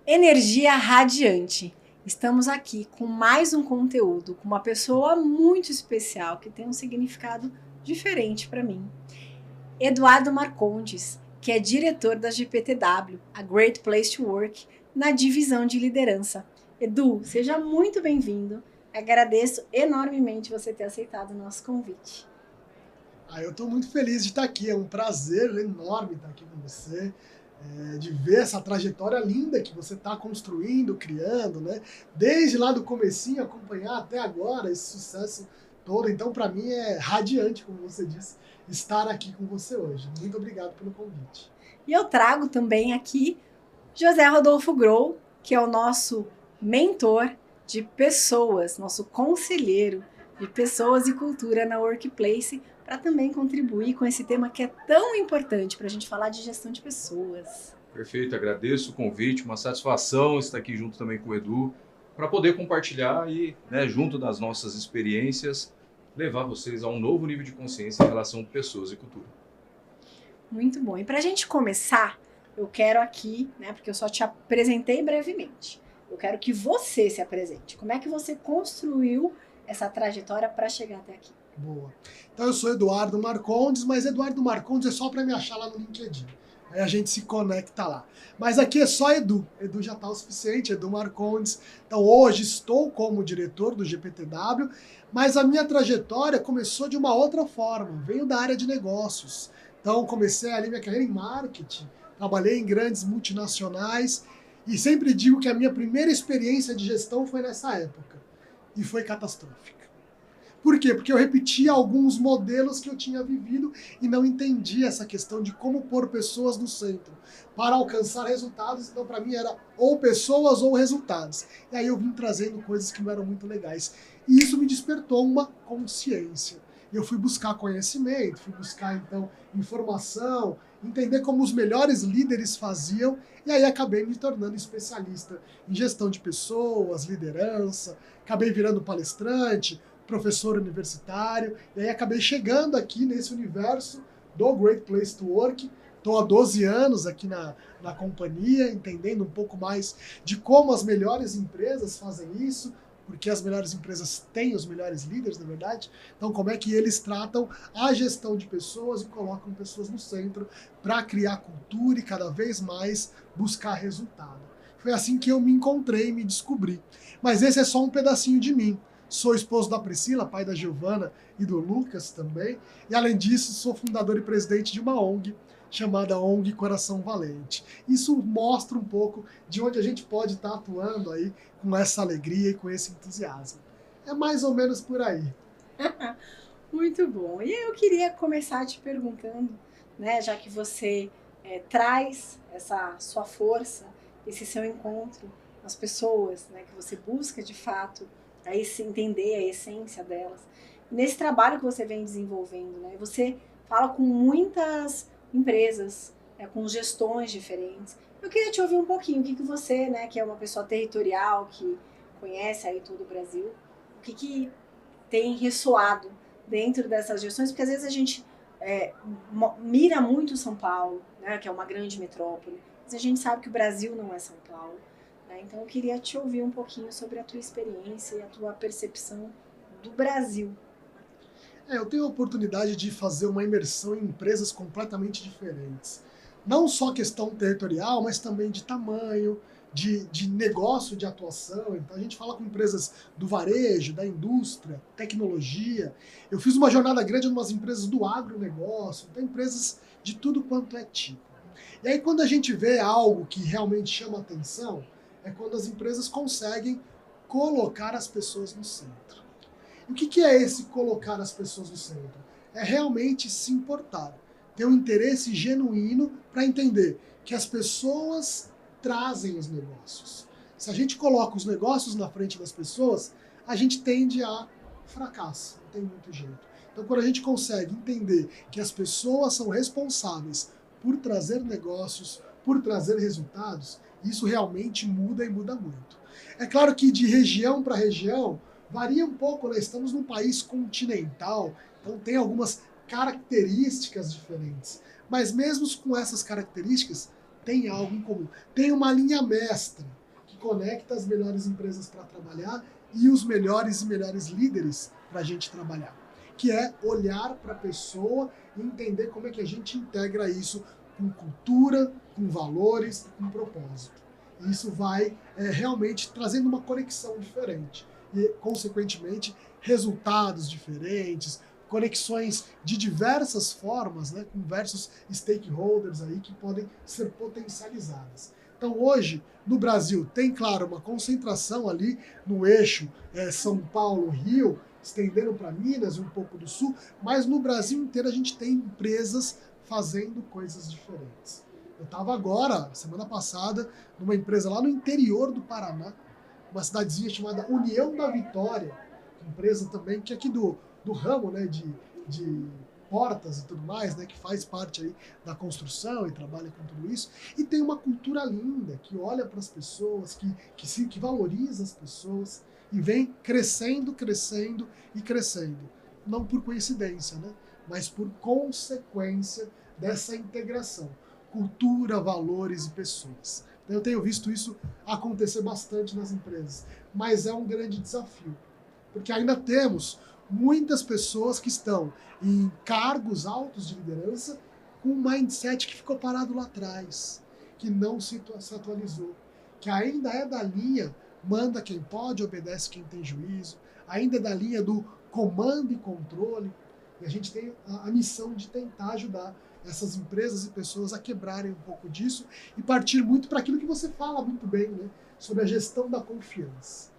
Energia radiante. Estamos aqui com mais um conteúdo, com uma pessoa muito especial, que tem um significado diferente para mim. Eduardo Marcondes, que é diretor da GPTW, a Great Place to Work, na divisão de liderança. Edu, seja muito bem-vindo. Agradeço enormemente você ter aceitado o nosso convite. Eu estou muito feliz de estar aqui, é um prazer enorme estar aqui com você, de ver essa trajetória linda que você está construindo, criando, né? Desde lá do comecinho, acompanhar até agora esse sucesso todo. Então, para mim, é radiante, como você disse, estar aqui com você hoje. Muito obrigado pelo convite. E eu trago também aqui José Rodolfo Grou, que é o nosso mentor de pessoas, nosso conselheiro de pessoas e cultura na Workplace, para também contribuir com esse tema que é tão importante para a gente falar de gestão de pessoas. Perfeito, agradeço o convite, uma satisfação estar aqui junto também com o Edu, para poder compartilhar e, junto das nossas experiências, levar vocês a um novo nível de consciência em relação a pessoas e cultura. Muito bom. E para a gente começar, eu quero aqui, porque eu só te apresentei brevemente, eu quero que você se apresente. Como é que você construiu essa trajetória para chegar até aqui? Boa. Então eu sou Eduardo Marcondes, mas Eduardo Marcondes é só para me achar lá no LinkedIn. Aí a gente se conecta lá. Mas aqui é só Edu. Edu já está o suficiente, Edu Marcondes. Então hoje estou como diretor do GPTW, mas a minha trajetória começou de uma outra forma. Veio da área de negócios. Então comecei ali minha carreira em marketing, trabalhei em grandes multinacionais e sempre digo que a minha primeira experiência de gestão foi nessa época. E foi catastrófica. Por quê? Porque eu repetia alguns modelos que eu tinha vivido e não entendia essa questão de como pôr pessoas no centro para alcançar resultados. Então, para mim, era ou pessoas ou resultados. E aí eu vim trazendo coisas que não eram muito legais. E isso me despertou uma consciência. Eu fui buscar conhecimento, fui buscar, então, informação, entender como os melhores líderes faziam, e aí acabei me tornando especialista em gestão de pessoas, liderança, acabei virando palestrante, professor universitário, e aí acabei chegando aqui nesse universo do Great Place to Work. Estou há 12 anos aqui na companhia, entendendo um pouco mais de como as melhores empresas fazem isso, porque as melhores empresas têm os melhores líderes, na verdade. Então, como é que eles tratam a gestão de pessoas e colocam pessoas no centro para criar cultura e cada vez mais buscar resultado. Foi assim que eu me encontrei e me descobri. Mas esse é só um pedacinho de mim. Sou esposo da Priscila, pai da Giovana e do Lucas também. E além disso, sou fundador e presidente de uma ONG chamada ONG Coração Valente. Isso mostra um pouco de onde a gente pode estar atuando aí com essa alegria e com esse entusiasmo. É mais ou menos por aí. Muito bom. E eu queria começar te perguntando, já que você traz essa sua força, esse seu encontro com as pessoas, que você busca de fato aí se entender a essência delas. E nesse trabalho que você vem desenvolvendo, você fala com muitas empresas, com gestões diferentes. Eu queria te ouvir um pouquinho, o que você, que é uma pessoa territorial, que conhece aí todo o Brasil, o que tem ressoado dentro dessas gestões, porque às vezes a gente mira muito São Paulo, que é uma grande metrópole, mas a gente sabe que o Brasil não é São Paulo. Então eu queria te ouvir um pouquinho sobre a tua experiência e a tua percepção do Brasil. Eu tenho a oportunidade de fazer uma imersão em empresas completamente diferentes. Não só questão territorial, mas também de tamanho, de negócio de atuação. Então a gente fala com empresas do varejo, da indústria, tecnologia. Eu fiz uma jornada grande em umas empresas do agronegócio, então empresas de tudo quanto é tipo. E aí quando a gente vê algo que realmente chama atenção, é quando as empresas conseguem colocar as pessoas no centro. E o que é esse colocar as pessoas no centro? É realmente se importar, ter um interesse genuíno para entender que as pessoas trazem os negócios. Se a gente coloca os negócios na frente das pessoas, a gente tende a fracasso, não tem muito jeito. Então, quando a gente consegue entender que as pessoas são responsáveis por trazer negócios, por trazer resultados, isso realmente muda e muda muito. É claro que de região para região varia um pouco, Estamos num país continental, então tem algumas características diferentes. Mas mesmo com essas características, tem algo em comum. Tem uma linha mestra que conecta as melhores empresas para trabalhar e os melhores e melhores líderes para a gente trabalhar, que é olhar para a pessoa e entender como é que a gente integra isso com cultura, com valores, com propósito. E isso vai realmente trazendo uma conexão diferente e, consequentemente, resultados diferentes, conexões de diversas formas, né, com diversos stakeholders aí que podem ser potencializadas. Então hoje, no Brasil, tem, claro, uma concentração ali no eixo São Paulo-Rio, estendendo para Minas e um pouco do Sul, mas no Brasil inteiro a gente tem empresas fazendo coisas diferentes. Eu estava agora, semana passada, numa empresa lá no interior do Paraná, uma cidadezinha chamada União da Vitória, empresa também que é aqui do ramo, né, de portas e tudo mais, né, que faz parte aí da construção e trabalha com tudo isso, e tem uma cultura linda, que olha para as pessoas, que valoriza as pessoas, e vem crescendo, crescendo e crescendo. Não por coincidência, né, mas por consequência dessa integração. Cultura, valores e pessoas. Eu tenho visto isso acontecer bastante nas empresas, mas é um grande desafio, porque ainda temos muitas pessoas que estão em cargos altos de liderança com um mindset que ficou parado lá atrás, que não se atualizou, que ainda é da linha manda quem pode, obedece quem tem juízo, ainda é da linha do comando e controle, e a gente tem a missão de tentar ajudar essas empresas e pessoas a quebrarem um pouco disso e partir muito para aquilo que você fala muito bem, né, sobre a gestão da confiança.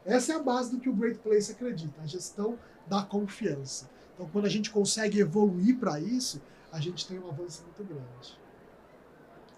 Essa é a base do que o Great Place acredita, a gestão da confiança. Então, quando a gente consegue evoluir para isso, a gente tem um avanço muito grande.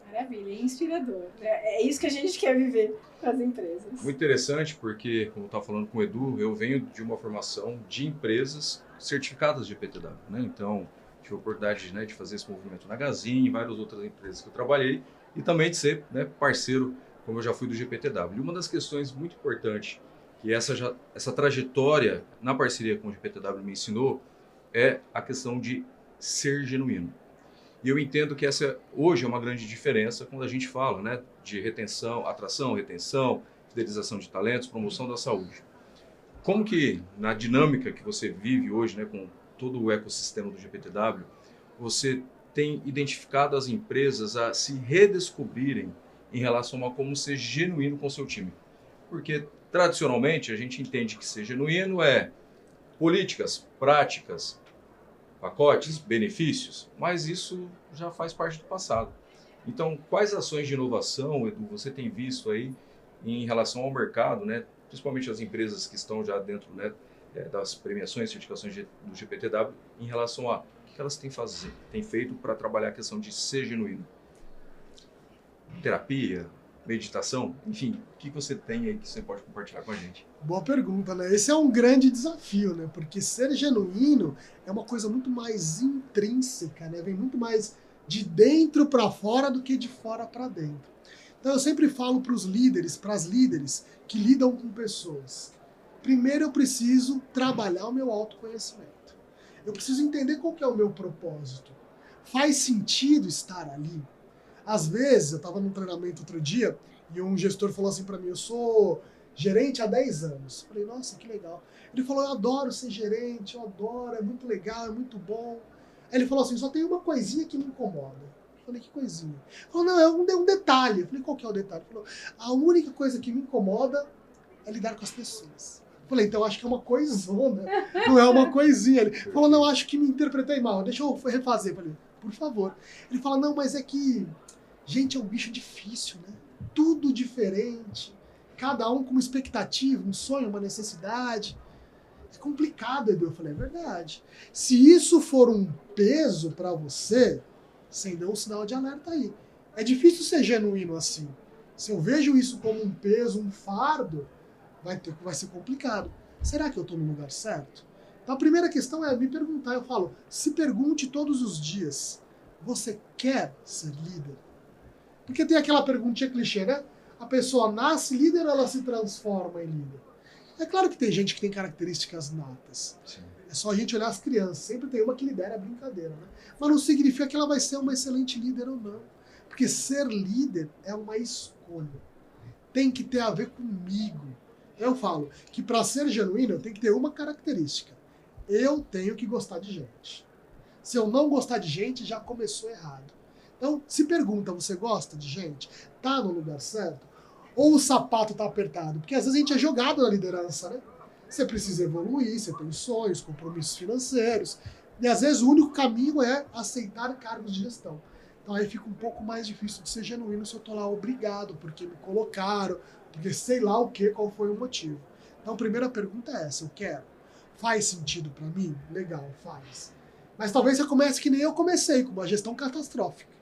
Maravilha, é inspirador. É isso que a gente quer viver para as empresas. Muito interessante, porque, como eu estava falando com o Edu, eu venho de uma formação de empresas certificadas de GPTW, né? Então, tive a oportunidade, né, de fazer esse movimento na Gazin, em várias outras empresas que eu trabalhei, e também de ser, né, parceiro, como eu já fui do GPTW. E uma das questões muito importantes que essa trajetória na parceria com o GPTW me ensinou é a questão de ser genuíno. E eu entendo que essa hoje é uma grande diferença quando a gente fala, né, de retenção, atração, retenção, fidelização de talentos, promoção da saúde. Como que, na dinâmica que você vive hoje, né, com todo o ecossistema do GPTW, você tem identificado as empresas a se redescobrirem em relação a como ser genuíno com o seu time? Porque, tradicionalmente, a gente entende que ser genuíno é políticas, práticas, pacotes, benefícios, mas isso já faz parte do passado. Então, quais ações de inovação, Edu, você tem visto aí em relação ao mercado, né, principalmente as empresas que estão já dentro, né, das premiações e certificações do GPTW, em relação a o que elas têm feito para trabalhar a questão de ser genuíno? Terapia, meditação, enfim, o que você tem aí que você pode compartilhar com a gente? Boa pergunta, né? Esse é um grande desafio, né? Porque ser genuíno é uma coisa muito mais intrínseca, né? Vem muito mais de dentro para fora do que de fora para dentro. Então eu sempre falo para os líderes, para as líderes que lidam com pessoas. Primeiro eu preciso trabalhar o meu autoconhecimento. Eu preciso entender qual que é o meu propósito. Faz sentido estar ali? Às vezes, eu estava num treinamento outro dia e um gestor falou assim para mim, eu sou gerente há 10 anos. Eu falei, nossa, que legal. Ele falou, eu adoro ser gerente, eu adoro, é muito legal, é muito bom. Aí ele falou assim, só tem uma coisinha que me incomoda. Eu falei, que coisinha? Ele falou, não, é um detalhe. Eu falei, qual que é o detalhe? Ele falou, a única coisa que me incomoda é lidar com as pessoas. Eu falei, então acho que é uma coisona, não é uma coisinha. Ele falou, não, acho que me interpretei mal, deixa eu refazer. Eu falei, por favor. Ele fala, não, mas é que gente é um bicho difícil, né? Tudo diferente, cada um com uma expectativa, um sonho, uma necessidade. É complicado, Edu. Eu falei, é verdade. Se isso for um peso para você, acendeu um sinal de alerta aí. É difícil ser genuíno assim. Se eu vejo isso como um peso, um fardo, vai ser complicado. Será que eu estou no lugar certo? Então a primeira questão é me perguntar. Eu falo, se pergunte todos os dias, você quer ser líder? Porque tem aquela perguntinha clichê, né? A pessoa nasce líder ou ela se transforma em líder? É claro que tem gente que tem características natas. É só a gente olhar as crianças. Sempre tem uma que lidera a brincadeira, né? Mas não significa que ela vai ser uma excelente líder ou não. Porque ser líder é uma escolha. Tem que ter a ver comigo. Eu falo que para ser genuíno eu tenho que ter uma característica. Eu tenho que gostar de gente. Se eu não gostar de gente, já começou errado. Então, se pergunta, você gosta de gente? Tá no lugar certo? Ou o sapato tá apertado? Porque às vezes a gente é jogado na liderança, né? Você precisa evoluir, você tem sonhos, compromissos financeiros. E às vezes o único caminho é aceitar cargos de gestão. Então aí fica um pouco mais difícil de ser genuíno se eu tô lá obrigado, porque me colocaram, porque sei lá o que, qual foi o motivo. Então a primeira pergunta é essa, eu quero. Faz sentido para mim? Legal, faz. Mas talvez você comece que nem eu comecei, com uma gestão catastrófica.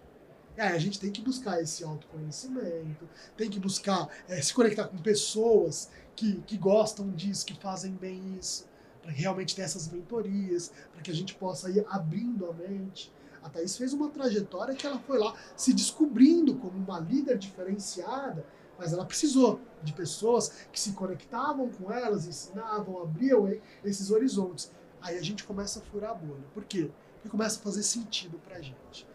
A gente tem que buscar esse autoconhecimento, tem que buscar se conectar com pessoas que gostam disso, que fazem bem isso, para realmente ter essas mentorias, para que a gente possa ir abrindo a mente. A Thaís fez uma trajetória que ela foi lá se descobrindo como uma líder diferenciada, mas ela precisou de pessoas que se conectavam com elas, ensinavam, abriam esses horizontes. Aí a gente começa a furar a bolha. Por quê? Porque começa a fazer sentido pra gente.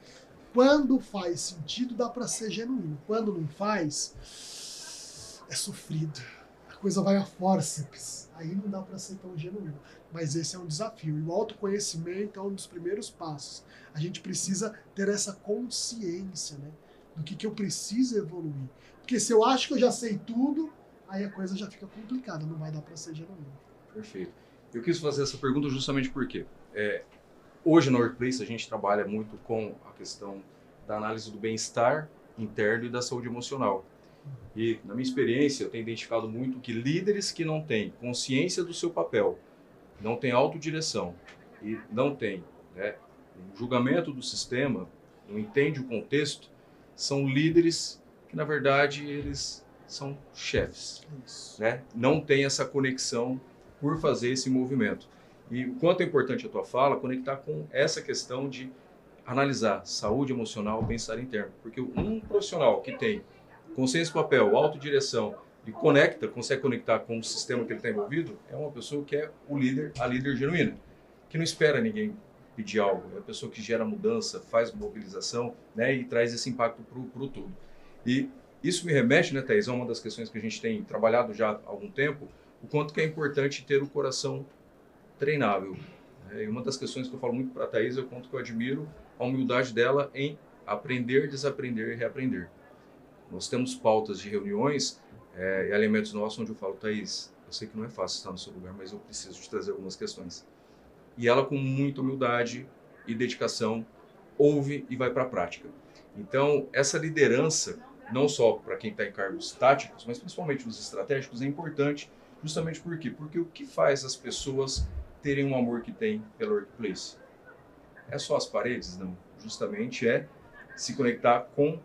Quando faz sentido, dá para ser genuíno. Quando não faz, é sofrido. A coisa vai a fórceps. Aí não dá para ser tão genuíno. Mas esse é um desafio. E o autoconhecimento é um dos primeiros passos. A gente precisa ter essa consciência, né? Do que eu preciso evoluir. Porque se eu acho que eu já sei tudo, aí a coisa já fica complicada. Não vai dar para ser genuíno. Perfeito. Eu quis fazer essa pergunta justamente porque hoje na Workplace a gente trabalha muito com a questão da análise do bem-estar interno e da saúde emocional. E, na minha experiência, eu tenho identificado muito que líderes que não têm consciência do seu papel, não têm autodireção e não têm um julgamento do sistema, não entendem o contexto, são líderes que, na verdade, eles são chefes. Né? Não têm essa conexão por fazer esse movimento. E o quanto é importante a tua fala, conectar com essa questão de analisar saúde emocional, bem-estar interno. Porque um profissional que tem consciência do papel, autodireção e consegue conectar com o sistema que ele está envolvido, é uma pessoa que é o líder, a líder genuína, que não espera ninguém pedir algo, é a pessoa que gera mudança, faz mobilização, né, e traz esse impacto para o todo. E isso me remete, né, Thaís, a uma das questões que a gente tem trabalhado já há algum tempo, o quanto que é importante ter o coração treinável. E uma das questões que eu falo muito para a Thaís é o quanto que eu admiro a humildade dela em aprender, desaprender e reaprender. Nós temos pautas de reuniões e elementos nossos onde eu falo, Thaís, eu sei que não é fácil estar no seu lugar, mas eu preciso te trazer algumas questões. E ela, com muita humildade e dedicação, ouve e vai para a prática. Então, essa liderança, não só para quem está em cargos táticos, mas principalmente nos estratégicos, é importante. Justamente por quê? Porque o que faz as pessoas terem um amor que têm pela Workplace? É só as paredes? Não. Justamente é se conectar com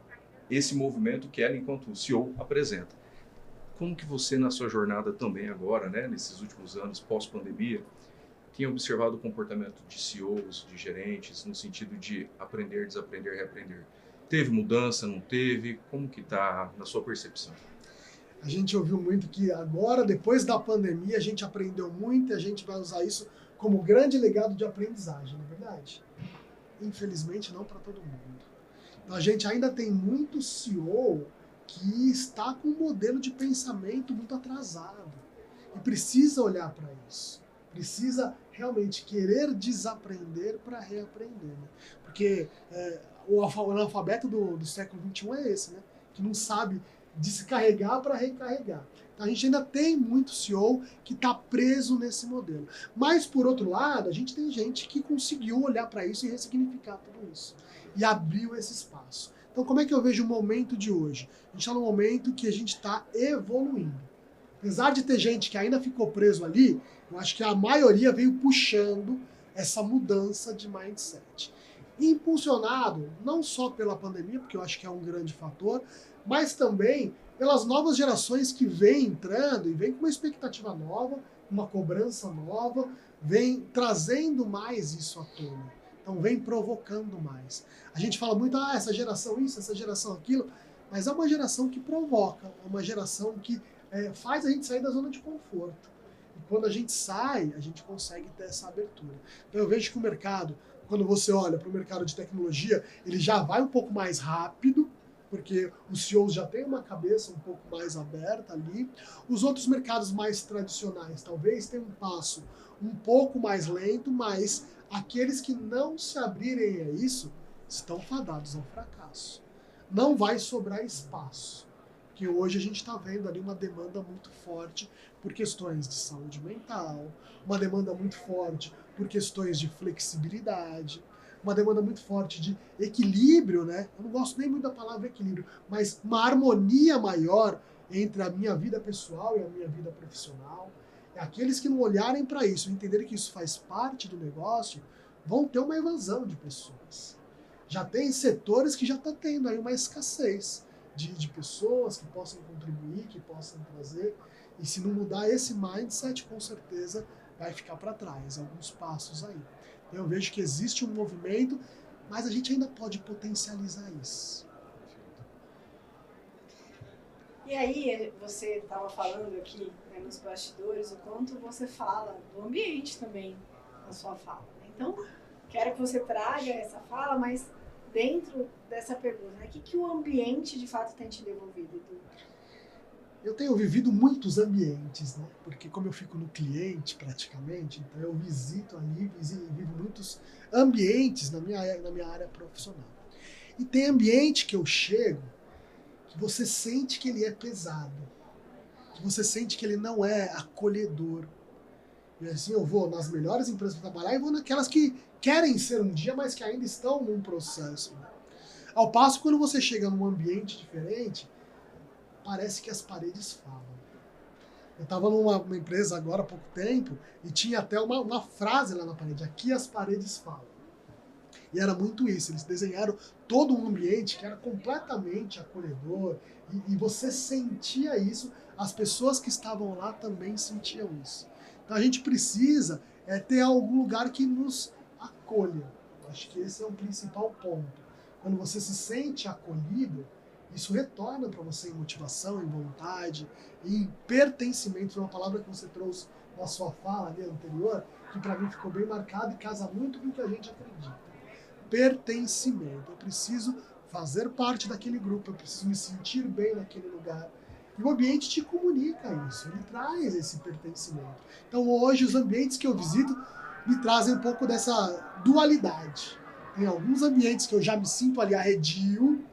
esse movimento que ela, enquanto CEO, apresenta. Como que você, na sua jornada também agora, né, nesses últimos anos, pós-pandemia, tem observado o comportamento de CEOs, de gerentes, no sentido de aprender, desaprender, reaprender? Teve mudança, não teve? Como que está na sua percepção? A gente ouviu muito que agora, depois da pandemia, a gente aprendeu muito e a gente vai usar isso como grande legado de aprendizagem, não é verdade? Infelizmente, não para todo mundo. Então, a gente ainda tem muito CEO que está com um modelo de pensamento muito atrasado e precisa olhar para isso. Precisa realmente querer desaprender para reaprender. Né? Porque o analfabeto do século XXI é esse, né? Que não sabe descarregar para recarregar. Então, a gente ainda tem muito CEO que está preso nesse modelo. Mas, por outro lado, a gente tem gente que conseguiu olhar para isso e ressignificar tudo isso. E abriu esse espaço. Então, como é que eu vejo o momento de hoje? A gente está num momento que a gente está evoluindo. Apesar de ter gente que ainda ficou preso ali, eu acho que a maioria veio puxando essa mudança de mindset. Impulsionado não só pela pandemia, porque eu acho que é um grande fator, mas também pelas novas gerações que vêm entrando e vêm com uma expectativa nova, uma cobrança nova, vem trazendo mais isso à tona. Então vem provocando mais. A gente fala muito, essa geração isso, essa geração aquilo, mas é uma geração que provoca, é uma geração que faz a gente sair da zona de conforto. E quando a gente sai, a gente consegue ter essa abertura. Então eu vejo que o mercado, quando você olha para o mercado de tecnologia, ele já vai um pouco mais rápido, porque os CEOs já têm uma cabeça um pouco mais aberta ali. Os outros mercados mais tradicionais talvez tenham um passo um pouco mais lento, mas aqueles que não se abrirem a isso estão fadados ao fracasso. Não vai sobrar espaço, que hoje a gente está vendo ali uma demanda muito forte por questões de saúde mental, uma demanda muito forte por questões de flexibilidade, uma demanda muito forte de equilíbrio, né? Eu não gosto nem muito da palavra equilíbrio, mas uma harmonia maior entre a minha vida pessoal e a minha vida profissional. Aqueles que não olharem para isso, entenderem que isso faz parte do negócio, vão ter uma evasão de pessoas. Já tem setores que já está tendo aí uma escassez de pessoas que possam contribuir, que possam trazer. E se não mudar esse mindset, com certeza vai ficar para trás, alguns passos aí. Eu vejo que existe um movimento, mas a gente ainda pode potencializar isso. E aí, você estava falando aqui, né, nos bastidores, o quanto você fala do ambiente também na sua fala. Né? Então, quero que você traga essa fala, mas dentro dessa pergunta, né, o que o ambiente de fato tem te devolvido, Edu? Eu tenho vivido muitos ambientes, né? Porque como eu fico no cliente praticamente, então eu visito ali, vivo muitos ambientes na minha área profissional. E tem ambiente que eu chego que você sente que ele é pesado, que você sente que ele não é acolhedor. E assim eu vou nas melhores empresas para trabalhar e vou naquelas que querem ser um dia, mas que ainda estão num processo. Né? Ao passo, quando você chega num ambiente diferente, parece que as paredes falam. Eu estava numa empresa agora há pouco tempo e tinha até uma frase lá na parede, aqui as paredes falam. E era muito isso, eles desenharam todo um ambiente que era completamente acolhedor e você sentia isso, as pessoas que estavam lá também sentiam isso. Então a gente precisa ter algum lugar que nos acolha. Eu acho que esse é o principal ponto. Quando você se sente acolhido, isso retorna para você em motivação, em vontade, em pertencimento, uma palavra que você trouxe na sua fala ali anterior, que para mim ficou bem marcada e casa muito com o que a gente acredita. Pertencimento. Eu preciso fazer parte daquele grupo, eu preciso me sentir bem naquele lugar. E o ambiente te comunica isso, ele traz esse pertencimento. Então hoje os ambientes que eu visito me trazem um pouco dessa dualidade. Tem alguns ambientes que eu já me sinto ali arredio,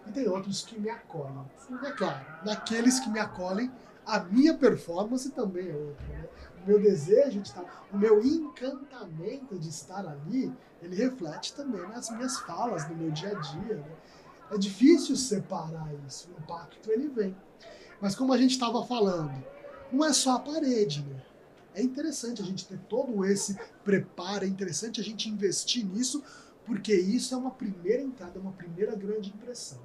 e tem outros que me acolhem. E é claro, naqueles que me acolhem, a minha performance também é outra. Né? O meu desejo de estar, o meu encantamento de estar ali, ele reflete também nas minhas falas, no meu dia a dia. Né? É difícil separar isso, o impacto ele vem. Mas como a gente estava falando, não é só a parede, né? É interessante a gente ter todo esse preparo, é interessante a gente investir nisso, porque isso é uma primeira entrada, uma primeira grande impressão.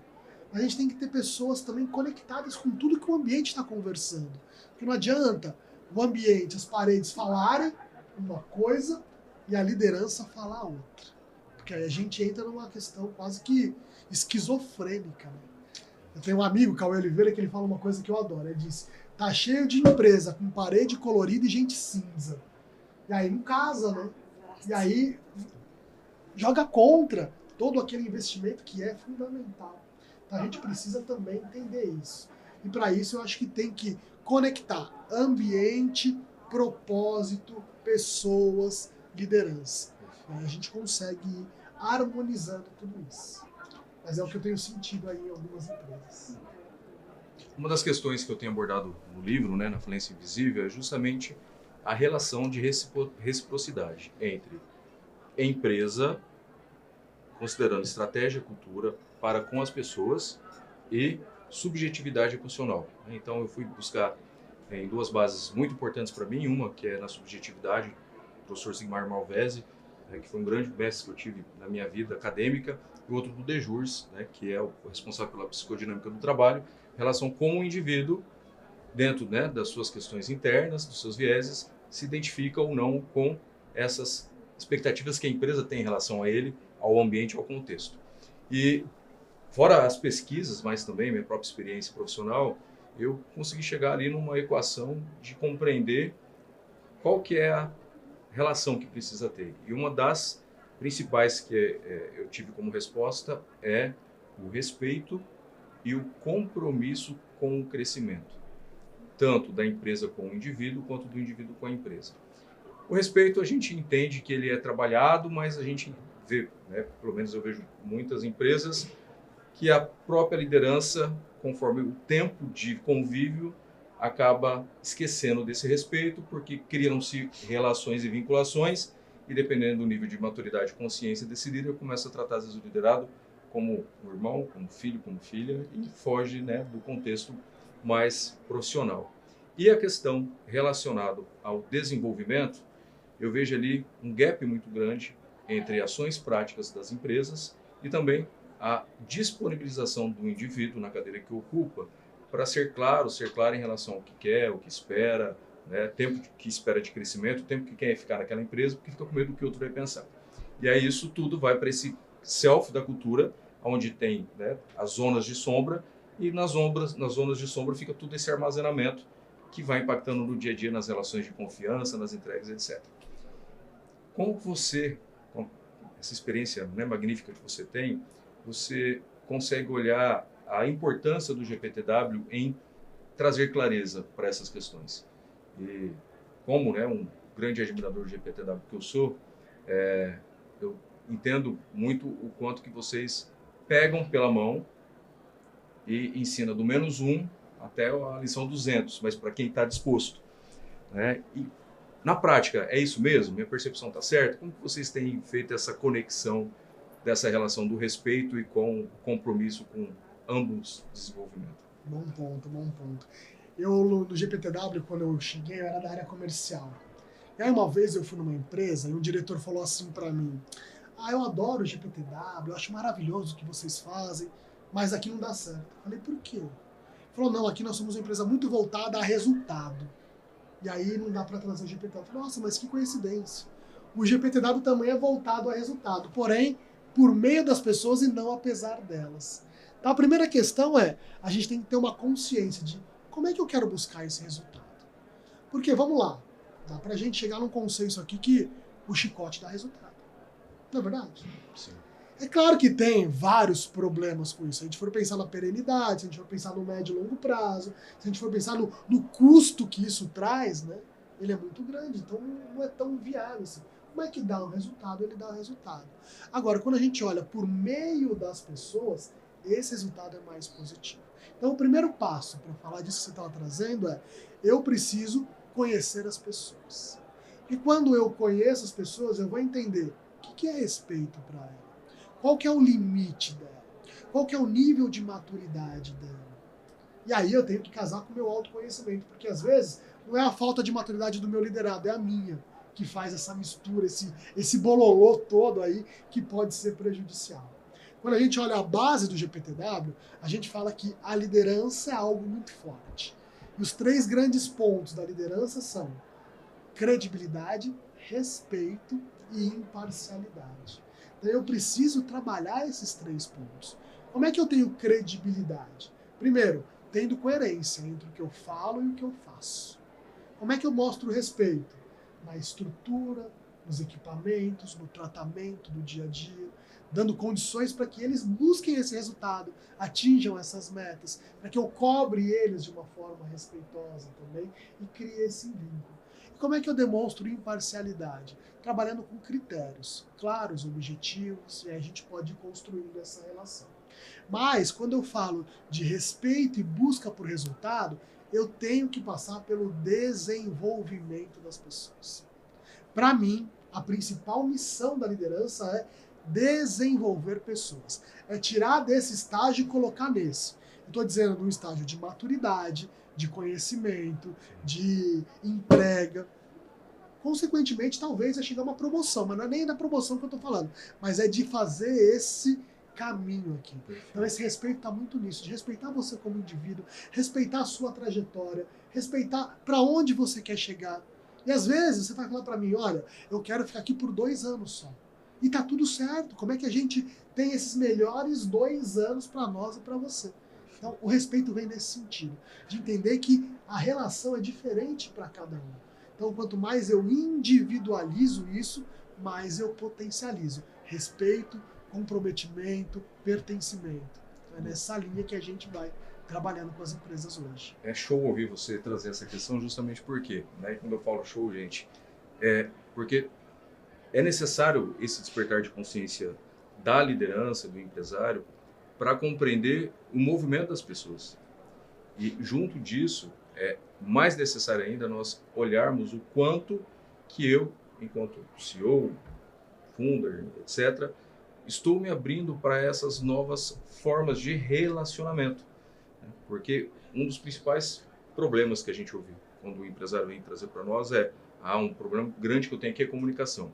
A gente tem que ter pessoas também conectadas com tudo que o ambiente está conversando. Porque não adianta o ambiente, as paredes falarem uma coisa e a liderança falar outra. Porque aí a gente entra numa questão quase que esquizofrênica. Né? Eu tenho um amigo, Cauê Oliveira, que ele fala uma coisa que eu adoro. Ele diz, tá cheio de empresa com parede colorida e gente cinza. E aí não casa, né? E aí joga contra todo aquele investimento que é fundamental. Então a gente precisa também entender isso. E para isso eu acho que tem que conectar ambiente, propósito, pessoas, liderança. E a gente consegue ir harmonizando tudo isso. Mas é o que eu tenho sentido aí em algumas empresas. Uma das questões que eu tenho abordado no livro, né, na Falência Invisível, é justamente a relação de reciprocidade entre empresa, considerando estratégia e cultura, para com as pessoas e subjetividade emocional. Então eu fui buscar em duas bases muito importantes para mim, uma que é na subjetividade, o professor Sigmar Malvese, que foi um grande mestre que eu tive na minha vida acadêmica, e outro do Dejurs, que é o responsável pela psicodinâmica do trabalho, relação com o indivíduo, dentro das suas questões internas, dos seus vieses, se identifica ou não com essas expectativas que a empresa tem em relação a ele, ao ambiente, ao contexto. E fora as pesquisas, mas também minha própria experiência profissional, eu consegui chegar ali numa equação de compreender qual que é a relação que precisa ter? E uma das principais que eu tive como resposta é o respeito e o compromisso com o crescimento, tanto da empresa com o indivíduo, quanto do indivíduo com a empresa. O respeito a gente entende que ele é trabalhado, mas a gente vê, né, pelo menos eu vejo muitas empresas, que a própria liderança, conforme o tempo de convívio, acaba esquecendo desse respeito, porque criam-se relações e vinculações, e dependendo do nível de maturidade e consciência desse líder, começa a tratar às vezes o liderado como um irmão, como filho, como filha, e foge, né, do contexto mais profissional. E a questão relacionada ao desenvolvimento, eu vejo ali um gap muito grande entre ações práticas das empresas e também a disponibilização do indivíduo na cadeira que ocupa para ser claro em relação ao que quer, o que espera, né, tempo que espera de crescimento, tempo que quer ficar naquela empresa, porque fica com medo do que o outro vai pensar. E aí isso tudo vai para esse self da cultura, onde tem, né, as zonas de sombra, e nas zonas de sombra fica tudo esse armazenamento que vai impactando no dia a dia, nas relações de confiança, nas entregas, etc. Como você, com essa experiência, né, magnífica que você tem, você consegue olhar a importância do GPTW em trazer clareza para essas questões? E como, né, um grande admirador do GPTW que eu sou, eu entendo muito o quanto que vocês pegam pela mão e ensinam do -1 até a lição 200, mas para quem está disposto, né? E na prática, é isso mesmo? Minha percepção está certa? Como que vocês têm feito essa conexão dessa relação do respeito e com o compromisso com ambos desenvolvimento? Bom ponto, bom ponto. Eu, no GPTW, quando eu cheguei, eu era da área comercial. E aí uma vez eu fui numa empresa e um diretor falou assim para mim: eu adoro o GPTW, eu acho maravilhoso o que vocês fazem, mas aqui não dá certo. Eu falei, por quê? Ele falou, não, aqui nós somos uma empresa muito voltada a resultado. E aí não dá para trazer o GPTW. Eu falei, nossa, mas que coincidência. O GPTW também é voltado a resultado, porém, por meio das pessoas e não apesar delas. Então a primeira questão é, a gente tem que ter uma consciência de como é que eu quero buscar esse resultado. Porque, vamos lá, dá pra gente chegar num consenso aqui que o chicote dá resultado. Não é verdade? Sim. É claro que tem vários problemas com isso. Se a gente for pensar na perenidade, se a gente for pensar no médio e longo prazo, se a gente for pensar no custo que isso traz, né, ele é muito grande, então não é tão viável assim. Como é que dá um resultado? Ele dá um resultado. Agora, quando a gente olha por meio das pessoas, esse resultado é mais positivo. Então, o primeiro passo para falar disso que você estava trazendo é: eu preciso conhecer as pessoas. E quando eu conheço as pessoas, eu vou entender o que é respeito para ela. Qual que é o limite dela? Qual que é o nível de maturidade dela? E aí eu tenho que casar com o meu autoconhecimento, porque às vezes não é a falta de maturidade do meu liderado, é a minha, que faz essa mistura, esse bololô todo aí, que pode ser prejudicial. Quando a gente olha a base do GPTW, a gente fala que a liderança é algo muito forte. E os 3 grandes pontos da liderança são credibilidade, respeito e imparcialidade. Então eu preciso trabalhar esses 3 pontos. Como é que eu tenho credibilidade? Primeiro, tendo coerência entre o que eu falo e o que eu faço. Como é que eu mostro respeito? Na estrutura, nos equipamentos, no tratamento do dia a dia, dando condições para que eles busquem esse resultado, atinjam essas metas, para que eu cobre eles de uma forma respeitosa também e crie esse vínculo. E como é que eu demonstro imparcialidade? Trabalhando com critérios claros, objetivos, e aí a gente pode ir construindo essa relação. Mas, quando eu falo de respeito e busca por resultado, eu tenho que passar pelo desenvolvimento das pessoas. Para mim, a principal missão da liderança é desenvolver pessoas. É tirar desse estágio e colocar nesse. Eu estou dizendo de um estágio de maturidade, de conhecimento, de entrega. Consequentemente, talvez é chegar uma promoção, mas não é nem da promoção que eu estou falando, mas é de fazer esse caminho aqui. Então esse respeito está muito nisso, de respeitar você como indivíduo, respeitar a sua trajetória, respeitar para onde você quer chegar. E às vezes você vai falar para mim, olha, eu quero ficar aqui por 2 anos só. E tá tudo certo. Como é que a gente tem esses melhores 2 anos para nós e para você? Então o respeito vem nesse sentido, de entender que a relação é diferente para cada um. Então, quanto mais eu individualizo isso, mais eu potencializo respeito, comprometimento, pertencimento. Então, é nessa linha que a gente vai trabalhando com as empresas hoje. É show ouvir você trazer essa questão justamente porque, né, quando eu falo show, gente, porque é necessário esse despertar de consciência da liderança, do empresário, para compreender o movimento das pessoas. E junto disso, é mais necessário ainda nós olharmos o quanto que eu, enquanto CEO, founder, etc., estou me abrindo para essas novas formas de relacionamento. Porque um dos principais problemas que a gente ouve quando o empresário vem trazer para nós um problema grande que eu tenho aqui é a comunicação.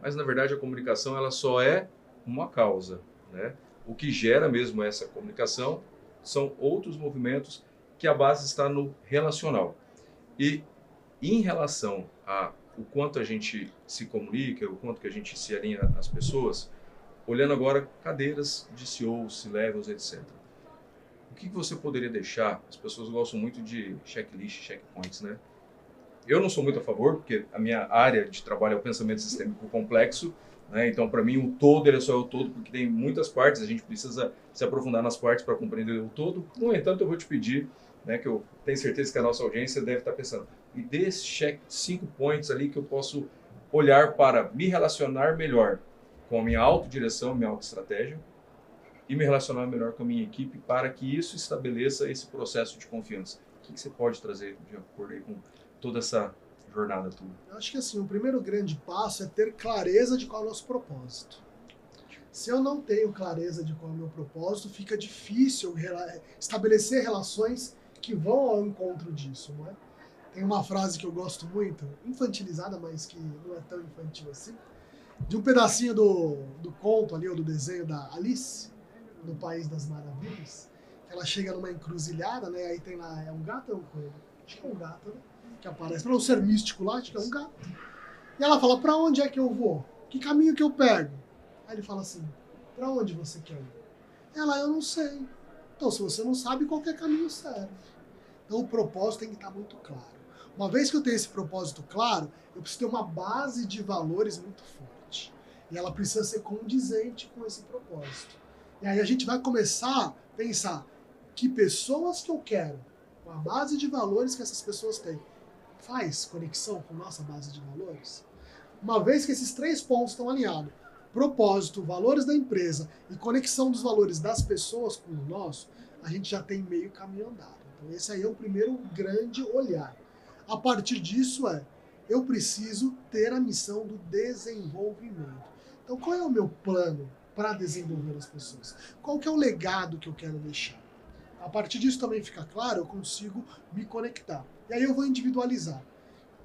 Mas, na verdade, a comunicação ela só é uma causa, né? O que gera mesmo essa comunicação são outros movimentos que a base está no relacional. E em relação a o quanto a gente se comunica, o quanto que a gente se alinha às pessoas, olhando agora cadeiras de CEOs, C-levels, etc. O que você poderia deixar? As pessoas gostam muito de checklist, checkpoints, né? Eu não sou muito a favor, porque a minha área de trabalho é o pensamento sistêmico complexo, né? Então, para mim, o todo ele é só o todo, porque tem muitas partes, a gente precisa se aprofundar nas partes para compreender o todo. No entanto, eu vou te pedir, né, que eu tenho certeza que a nossa audiência deve estar pensando, me dê 5 points ali que eu posso olhar para me relacionar melhor com a minha autodireção, minha autoestratégia, e me relacionar melhor com a minha equipe para que isso estabeleça esse processo de confiança. O que você pode trazer de acordo aí com toda essa jornada tua? Eu acho que assim, o primeiro grande passo é ter clareza de qual é o nosso propósito. Se eu não tenho clareza de qual é o meu propósito, fica difícil estabelecer relações que vão ao encontro disso, não é? Tem uma frase que eu gosto muito, infantilizada, mas que não é tão infantil assim, de um pedacinho do conto ali, ou do desenho da Alice, no País das Maravilhas, que ela chega numa encruzilhada, né? Aí tem lá, é um gato ou é um coelho? Acho que é um gato, né? Que aparece, para um ser místico lá, acho que é um gato. E ela fala, para onde é que eu vou? Que caminho que eu pego? Aí ele fala assim, para onde você quer ir? Ela, eu não sei. Então, se você não sabe, qualquer caminho serve. Então, o propósito tem que estar muito claro. Uma vez que eu tenho esse propósito claro, eu preciso ter uma base de valores muito forte. E ela precisa ser condizente com esse propósito. E aí a gente vai começar a pensar que pessoas que eu quero, com a base de valores que essas pessoas têm, faz conexão com nossa base de valores? Uma vez que esses 3 pontos estão alinhados, propósito, valores da empresa e conexão dos valores das pessoas com o nosso, a gente já tem meio caminho andado. Então esse aí é o primeiro grande olhar. A partir disso eu preciso ter a missão do desenvolvimento. Então qual é o meu plano para desenvolver as pessoas? Qual que é o legado que eu quero deixar? A partir disso também fica claro, eu consigo me conectar. E aí eu vou individualizar.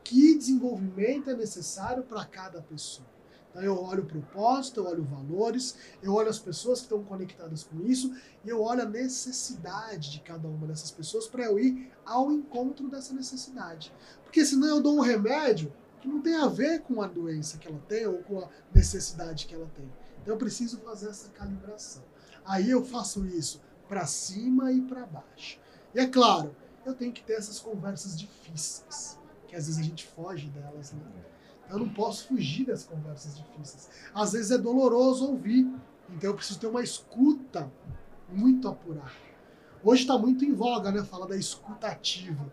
Que desenvolvimento é necessário para cada pessoa? Então eu olho o propósito, eu olho valores, eu olho as pessoas que estão conectadas com isso e eu olho a necessidade de cada uma dessas pessoas para eu ir ao encontro dessa necessidade. Porque senão eu dou um remédio que não tem a ver com a doença que ela tem ou com a necessidade que ela tem. Então eu preciso fazer essa calibração. Aí eu faço isso para cima e para baixo. E é claro, eu tenho que ter essas conversas difíceis, que às vezes a gente foge delas, né? Eu não posso fugir das conversas difíceis. Às vezes é doloroso ouvir, então eu preciso ter uma escuta muito apurada. Hoje está muito em voga, né, falar da escuta ativa.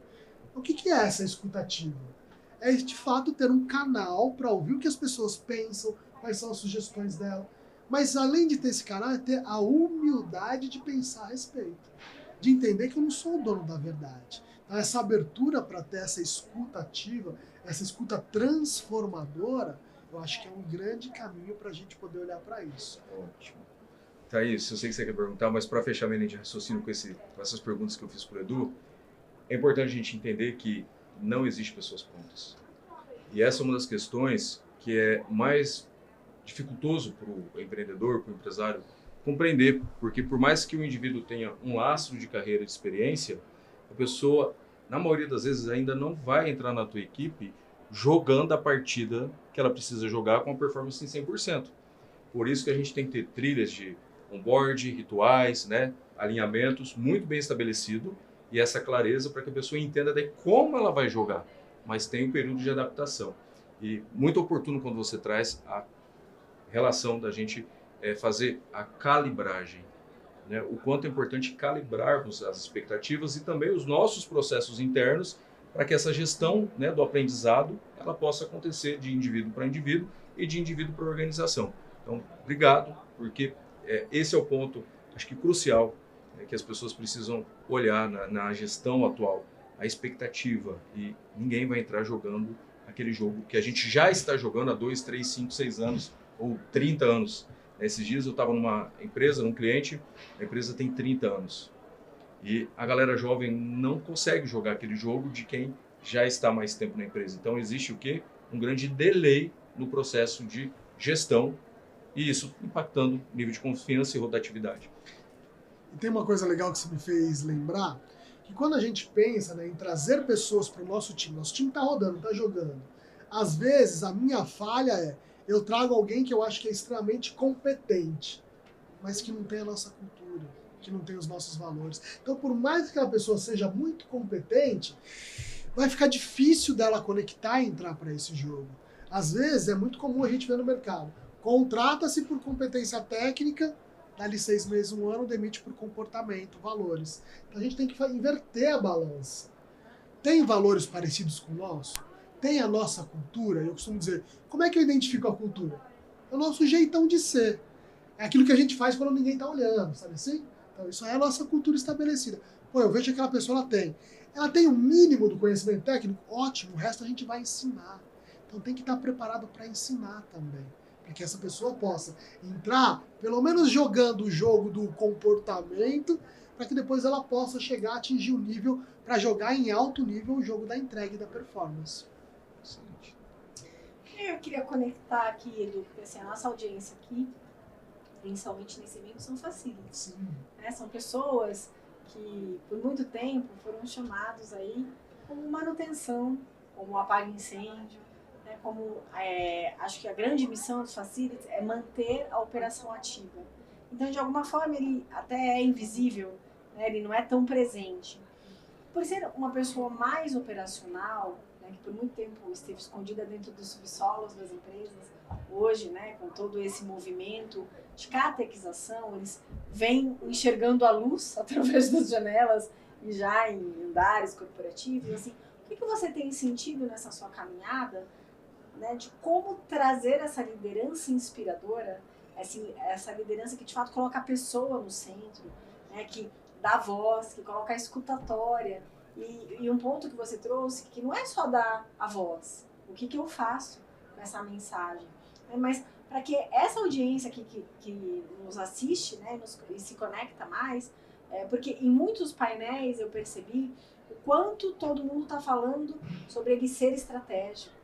O que é essa escuta ativa? É, de fato, ter um canal para ouvir o que as pessoas pensam, quais são as sugestões dela. Mas, além de ter esse canal, é ter a humildade de pensar a respeito. De entender que eu não sou o dono da verdade. Então, essa abertura para ter essa escuta ativa, essa escuta transformadora, eu acho que é um grande caminho para a gente poder olhar para isso. Ótimo. Thaís, eu sei que você quer perguntar, mas para fechar minha linha de raciocínio com essas perguntas que eu fiz para o Edu, é importante a gente entender que não existe pessoas prontas. E essa é uma das questões que é mais dificultoso para o empreendedor, para o empresário, compreender, porque por mais que o indivíduo tenha um lastro de carreira, de experiência, a pessoa, na maioria das vezes, ainda não vai entrar na tua equipe jogando a partida que ela precisa jogar com a performance em 100%. Por isso que a gente tem que ter trilhas de onboard, rituais, né, alinhamentos muito bem estabelecido e essa clareza para que a pessoa entenda de como ela vai jogar. mas tem um período de adaptação. E muito oportuno quando você traz a relação da gente fazer a calibragem, né? O quanto é importante calibrarmos as expectativas e também os nossos processos internos para que essa gestão, né, do aprendizado ela possa acontecer de indivíduo para indivíduo e de indivíduo para organização. Então, obrigado, porque esse é o ponto, acho que crucial, que as pessoas precisam olhar na gestão atual, a expectativa, e ninguém vai entrar jogando aquele jogo que a gente já está jogando há 2, 3, 5, 6 anos ou 30 anos. Esses dias eu estava numa empresa, num cliente, a empresa tem 30 anos. E a galera jovem não consegue jogar aquele jogo de quem já está mais tempo na empresa. Então existe o quê? Um grande delay no processo de gestão e isso impactando o nível de confiança e rotatividade. E tem uma coisa legal que você me fez lembrar, que quando a gente pensa, né, em trazer pessoas para o nosso time está rodando, está jogando. Às vezes a minha falha é, eu trago alguém que eu acho que é extremamente competente, mas que não tem a nossa cultura, que não tem os nossos valores. Então, por mais que aquela pessoa seja muito competente, vai ficar difícil dela conectar e entrar para esse jogo. Às vezes é muito comum a gente ver no mercado. Contrata-se por competência técnica, dá-lhe 6 meses, 1 ano, demite por comportamento, valores. Então a gente tem que inverter a balança. Tem valores parecidos com o nosso? Tem a nossa cultura? Eu costumo dizer, como é que eu identifico a cultura? É o nosso jeitão de ser. É aquilo que a gente faz quando ninguém está olhando, sabe assim? Então isso é a nossa cultura estabelecida. Pô, eu vejo que aquela pessoa ela tem o mínimo do conhecimento técnico, ótimo, o resto a gente vai ensinar. Então tem que estar preparado para ensinar também. Para que essa pessoa possa entrar, pelo menos jogando o jogo do comportamento, para que depois ela possa chegar a atingir o nível para jogar em alto nível o jogo da entrega e da performance. Excelente. Eu queria conectar aqui, Edu, porque assim, a nossa audiência aqui, principalmente nesse evento, são facilities. Né? São pessoas que por muito tempo foram chamados aí como manutenção, como apaga-incêndio, né? Como acho que a grande missão dos facilities é manter a operação ativa. Então, de alguma forma, ele até é invisível, né? Ele não é tão presente. Por ser uma pessoa mais operacional, né, que por muito tempo esteve escondida dentro dos subsolos das empresas, hoje, né, com todo esse movimento de catequização, eles vêm enxergando a luz através das janelas e já em andares corporativos. Assim, o que você tem sentido nessa sua caminhada, né, de como trazer essa liderança inspiradora, assim, essa liderança que de fato coloca a pessoa no centro, né, que dá voz, que coloca a escutatória, e um ponto que você trouxe, que não é só dar a voz, o que eu faço com essa mensagem, né? Mas para que essa audiência aqui que nos assiste, né, e se conecta mais, porque em muitos painéis eu percebi o quanto todo mundo está falando sobre ele ser estratégico,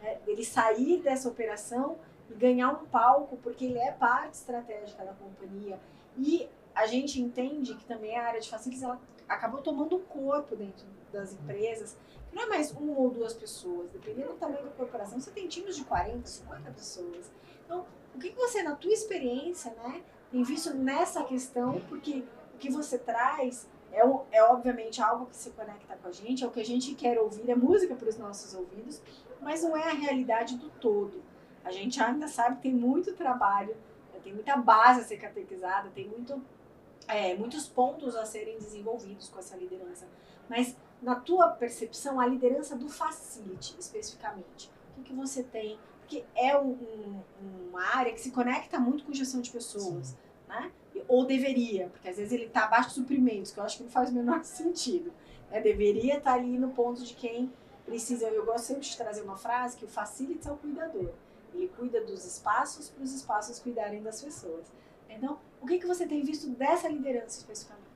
né, ele sair dessa operação e ganhar um palco, porque ele é parte estratégica da companhia. E a gente entende que também a área de facilities ela acabou tomando um corpo dentro das empresas, que não é mais 1 ou 2 pessoas, dependendo do tamanho da corporação, você tem times de 40, 50 pessoas. Então, o que você, na tua experiência, né, tem visto nessa questão, porque o que você traz é obviamente algo que se conecta com a gente, é o que a gente quer ouvir, é música para os nossos ouvidos, mas não é a realidade do todo. A gente ainda sabe que tem muito trabalho, tem muita base a ser catequizada, tem muitos pontos a serem desenvolvidos com essa liderança. Mas, na tua percepção, a liderança do facility, especificamente, o que você tem? Porque é uma área que se conecta muito com gestão de pessoas, né? Ou deveria, porque às vezes ele está abaixo de suprimentos, que eu acho que não faz o menor sentido. Né? Deveria estar ali no ponto de quem precisa. Eu gosto sempre de trazer uma frase que o facility é o cuidador. Ele cuida dos espaços para os espaços cuidarem das pessoas. Então, o que você tem visto dessa liderança especificamente?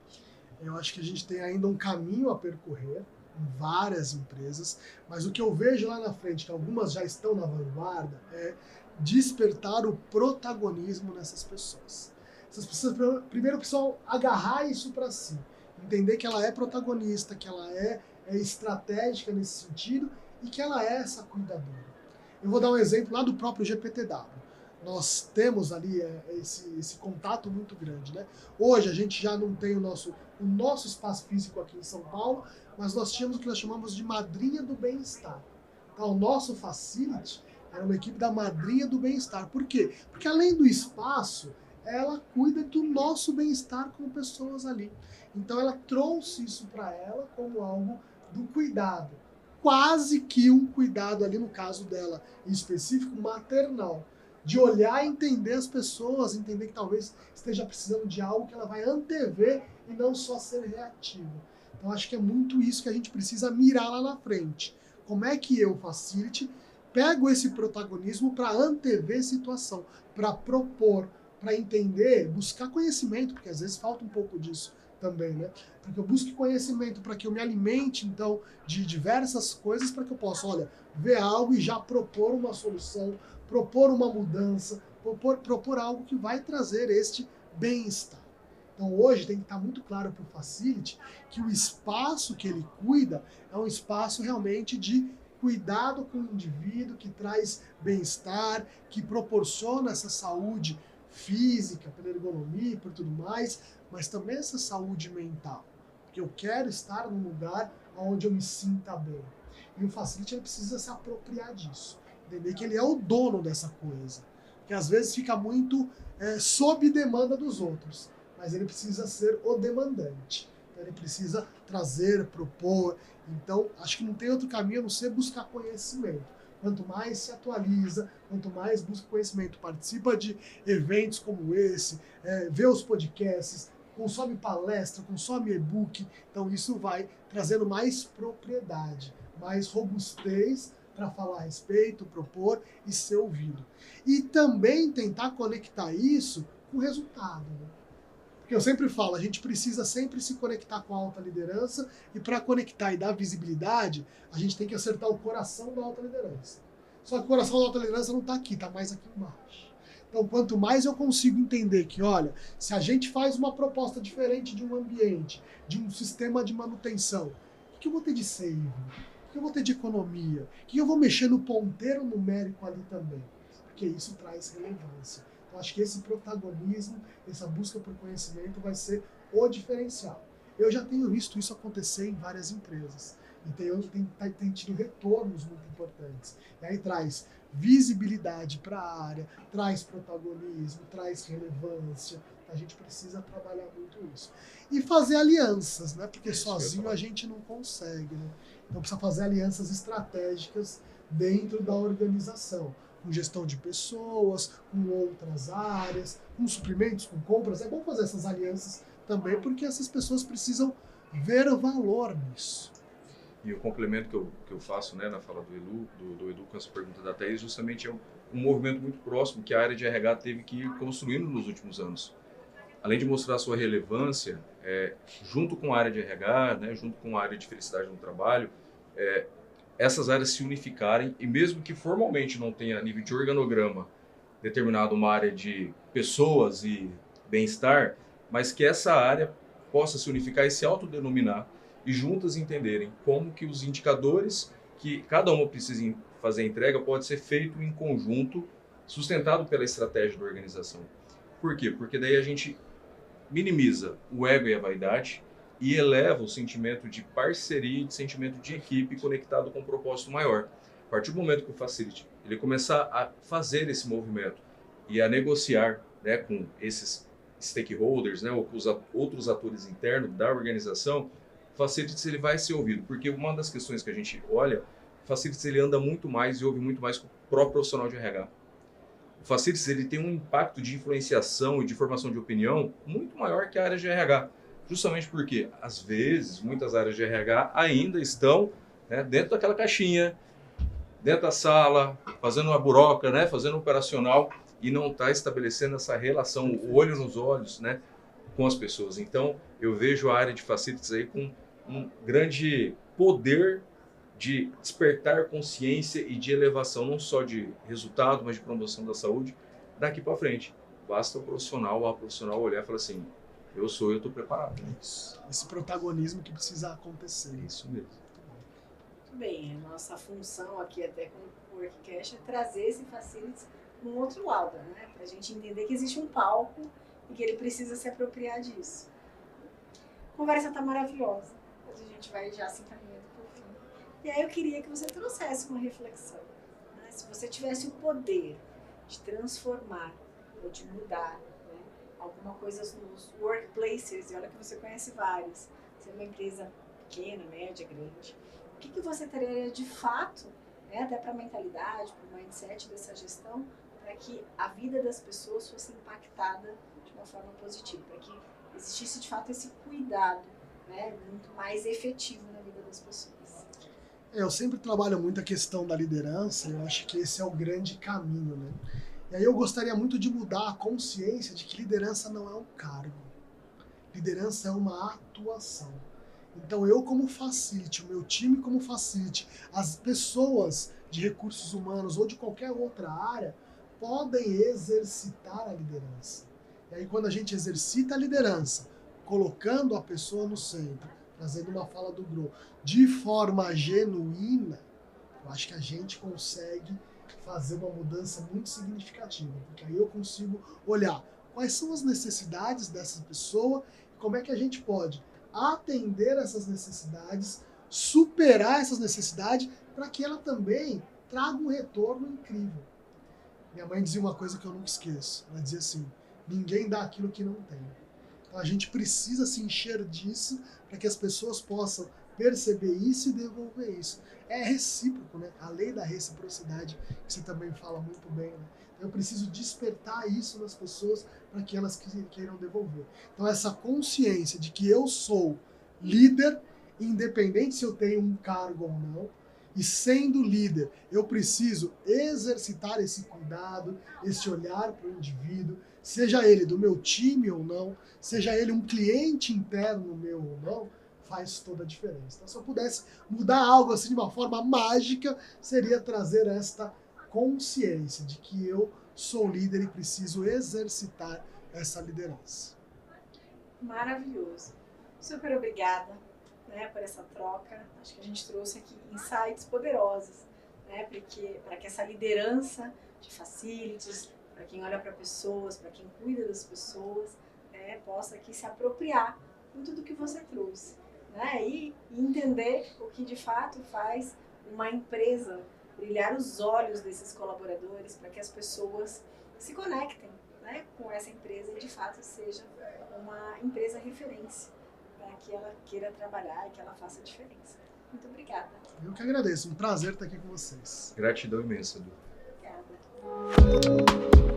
Eu acho que a gente tem ainda um caminho a percorrer em várias empresas, mas o que eu vejo lá na frente, que algumas já estão na vanguarda, é despertar o protagonismo nessas pessoas. Essas pessoas primeiro precisam agarrar isso para si, entender que ela é protagonista, que ela é estratégica nesse sentido e que ela é essa cuidadora. Eu vou dar um exemplo lá do próprio GPTW. nós temos ali esse contato muito grande, né? Hoje a gente já não tem o nosso espaço físico aqui em São Paulo, mas nós tínhamos o que nós chamamos de madrinha do bem-estar. Então, o nosso facility era uma equipe da madrinha do bem-estar. Por quê? Porque além do espaço, ela cuida do nosso bem-estar como pessoas ali. Então ela trouxe isso para ela como algo do cuidado. Quase que um cuidado ali, no caso dela em específico, maternal. De olhar e entender as pessoas, entender que talvez esteja precisando de algo que ela vai antever e não só ser reativa. Então acho que é muito isso que a gente precisa mirar lá na frente. Como é que eu, facility, pego esse protagonismo para antever situação, para propor, para entender, buscar conhecimento, porque às vezes falta um pouco disso também, né? Para que eu busque conhecimento, para que eu me alimente, então, de diversas coisas, para que eu possa, olha, ver algo e já propor uma solução, propor uma mudança, propor algo que vai trazer este bem-estar. Então hoje tem que estar muito claro para o facility que o espaço que ele cuida é um espaço realmente de cuidado com o indivíduo, que traz bem-estar, que proporciona essa saúde física, pela ergonomia e por tudo mais, mas também essa saúde mental. Porque eu quero estar num lugar onde eu me sinta bem. E o facility ele precisa se apropriar disso. Entender que ele é o dono dessa coisa. Que às vezes fica muito sob demanda dos outros. Mas ele precisa ser o demandante. Então ele precisa trazer, propor. Então, acho que não tem outro caminho a não ser buscar conhecimento. Quanto mais se atualiza, quanto mais busca conhecimento, participa de eventos como esse, vê os podcasts, consome palestra, consome e-book. Então isso vai trazendo mais propriedade, mais robustez para falar a respeito, propor e ser ouvido. E também tentar conectar isso com o resultado, né? Porque eu sempre falo, a gente precisa sempre se conectar com a alta liderança e para conectar e dar visibilidade, a gente tem que acertar o coração da alta liderança. Só que o coração da alta liderança não está aqui, está mais aqui embaixo. Então, quanto mais eu consigo entender que, olha, se a gente faz uma proposta diferente de um ambiente, de um sistema de manutenção, o que eu vou ter de save? O que eu vou ter de economia? O que eu vou mexer no ponteiro numérico ali também? Porque isso traz relevância. Eu acho que esse protagonismo, essa busca por conhecimento vai ser o diferencial. Eu já tenho visto isso acontecer em várias empresas. Então eu tenho tido retornos muito importantes. E aí traz visibilidade para a área, traz protagonismo, traz relevância. A gente precisa trabalhar muito isso. E fazer alianças, né? Porque sozinho a gente não consegue, né? Então precisa fazer alianças estratégicas dentro da organização. Com gestão de pessoas, com outras áreas, com suprimentos, com compras. É bom fazer essas alianças também, porque essas pessoas precisam ver o valor nisso. E o complemento que eu faço, né, na fala do Edu com essa pergunta da Thaís, justamente é um movimento muito próximo que a área de RH teve que ir construindo nos últimos anos. Além de mostrar a sua relevância, junto com a área de RH, né, junto com a área de felicidade no trabalho, essas áreas se unificarem e mesmo que formalmente não tenha a nível de organograma determinado uma área de pessoas e bem-estar, mas que essa área possa se unificar e se autodenominar e juntas entenderem como que os indicadores que cada uma precisa fazer entrega pode ser feito em conjunto, sustentado pela estratégia da organização. Por quê? Porque daí a gente minimiza o ego e a vaidade e eleva o sentimento de parceria, de sentimento de equipe conectado com um propósito maior. A partir do momento que o Facility ele começar a fazer esse movimento e a negociar, né, com esses stakeholders, né, ou com os outros atores internos da organização, o Facility ele vai ser ouvido, porque uma das questões que a gente olha, o Facility ele anda muito mais e ouve muito mais com o próprio profissional de RH. O Facility ele tem um impacto de influenciação e de formação de opinião muito maior que a área de RH. Justamente porque, às vezes, muitas áreas de RH ainda estão, né, dentro daquela caixinha, dentro da sala, fazendo uma buroca, né, fazendo um operacional e não está estabelecendo essa relação, o olho nos olhos, né, com as pessoas. Então, eu vejo a área de facilities aí com um grande poder de despertar consciência e de elevação, não só de resultado, mas de promoção da saúde, daqui para frente. Basta o profissional, a profissional olhar e falar assim, eu estou preparado. Né? Esse protagonismo que precisa acontecer. Isso mesmo. Muito bem, a nossa função aqui até com o Workcast é trazer esse facilities um outro laudo, né? Para a gente entender que existe um palco e que ele precisa se apropriar disso. A conversa tá maravilhosa, mas a gente vai já se encaminhando para o fim. E aí eu queria que você trouxesse uma reflexão, né? Se você tivesse o poder de transformar ou de mudar, né, alguma coisa nos workplaces, e olha que você conhece vários, se é uma empresa pequena, média, grande, o que você teria de fato, né, até para a mentalidade, para o mindset dessa gestão, para que a vida das pessoas fosse impactada de uma forma positiva, para que existisse de fato esse cuidado, né, muito mais efetivo na vida das pessoas. Eu sempre trabalho muito a questão da liderança, eu acho que esse é o grande caminho, né? E aí eu gostaria muito de mudar a consciência de que liderança não é um cargo. Liderança é uma atuação. Então eu como facility, o meu time como facility, as pessoas de recursos humanos ou de qualquer outra área podem exercitar a liderança. E aí quando a gente exercita a liderança, colocando a pessoa no centro, trazendo uma fala do Grow, de forma genuína, eu acho que a gente consegue fazer uma mudança muito significativa, porque aí eu consigo olhar quais são as necessidades dessa pessoa e como é que a gente pode atender essas necessidades, superar essas necessidades, para que ela também traga um retorno incrível. Minha mãe dizia uma coisa que eu nunca esqueço, ela dizia assim, ninguém dá aquilo que não tem. Então a gente precisa se encher disso para que as pessoas possam perceber isso e devolver isso. É recíproco, né? A lei da reciprocidade, que você também fala muito bem, né? Eu preciso despertar isso nas pessoas para que elas queiram devolver. Então essa consciência de que eu sou líder, independente se eu tenho um cargo ou não, e sendo líder, eu preciso exercitar esse cuidado, esse olhar para o indivíduo, seja ele do meu time ou não, seja ele um cliente interno meu ou não, faz toda a diferença. Então, se eu pudesse mudar algo assim de uma forma mágica, seria trazer esta consciência de que eu sou líder e preciso exercitar essa liderança. Maravilhoso. Super obrigada, né, por essa troca. Acho que a gente trouxe aqui insights poderosos, né, para que essa liderança de facilities, para quem olha para pessoas, para quem cuida das pessoas, né, possa aqui se apropriar de tudo que você trouxe, né, e entender o que de fato faz uma empresa brilhar os olhos desses colaboradores para que as pessoas se conectem, né, com essa empresa e de fato seja uma empresa referência para que ela queira trabalhar e que ela faça a diferença. Muito obrigada. Eu que agradeço, um prazer estar aqui com vocês. Gratidão imensa, Edu. Obrigada.